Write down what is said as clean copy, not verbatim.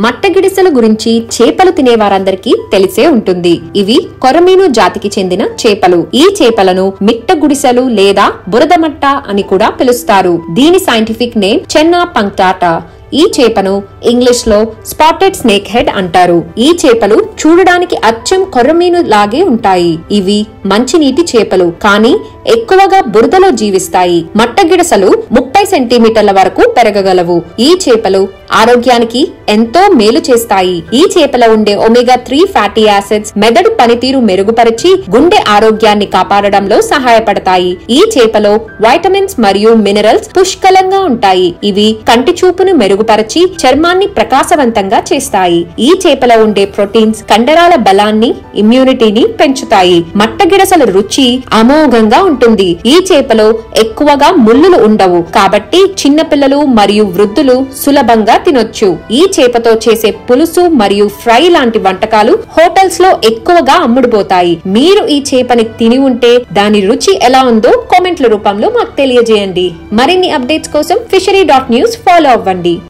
మట్టగిడిసెల గురించి చేపలు తినే వారందరికీ తెలిసే ఉంటుంది. ఇవి కొరమీను జాతికి చెందిన చేపలు. ఈ చేపలను మిట్టగుడిసెలు లేదా బురదమట్ట అని కూడా పిలుస్తారు. దీని సైంటిఫిక్ నేమ్ చెన్నా పంక్టాటా. ఈ చేపను ఇంగ్లీష్ లో స్పాటెడ్ స్నేక్ హెడ్ అంటారు. ఈ చేపలు చూడడానికి అచ్చం కొర్రమీను లాగే ఉంటాయి. ఇవి మంచినీటి చేపలు కానీ ఎక్కువగా బురదలో జీవిస్తాయి. మట్టగిడసలు 30 సెంటీమీటర్ల వరకు పెరగగలవు. ఈ చేపలు ఆరోగ్యానికి ఎంతో మేలు చేస్తాయి. ఈ చేపలో ఉండే ఒమేగా 3 ఫ్యాటీ యాసిడ్స్ మెదడు పనితీరు మెరుగుపరిచి గుండె ఆరోగ్యాన్ని కాపాడడంలో సహాయపడతాయి. ఈ చేపలో వైటమిన్స్ మరియు మినరల్స్ పుష్కలంగా ఉంటాయి. ఇవి కంటి చూపును మెరుగుపరిచి చర్మాన్ని ప్రకాశవంతంగా చేస్తాయి. ఈ చేపలో ఉండే ప్రోటీన్స్ కండరాల బలాన్ని, ఇమ్యూనిటీని పెంచుతాయి. మట్టగిడసల రుచి అమోఘంగా ఉంటుంది. ఈ చేపలో ఎక్కువగా ముళ్ళులు ఉండవు కాబట్టి చిన్నపిల్లలు మరియు వృద్ధులు సులభంగా తినొచ్చు. ఈ చేపతో చేసే పులుసు మరియు ఫ్రై లాంటి వంటకాలు హోటల్స్ లో ఎక్కువగా అమ్ముడుపోతాయి. మీరు ఈ చేపని తిని ఉంటే దాని రుచి ఎలా ఉందో కామెంట్ల రూపంలో మాకు తెలియజేయండి. మరిన్ని అప్డేట్స్ కోసం fishery.news ఫాలో అవ్వండి.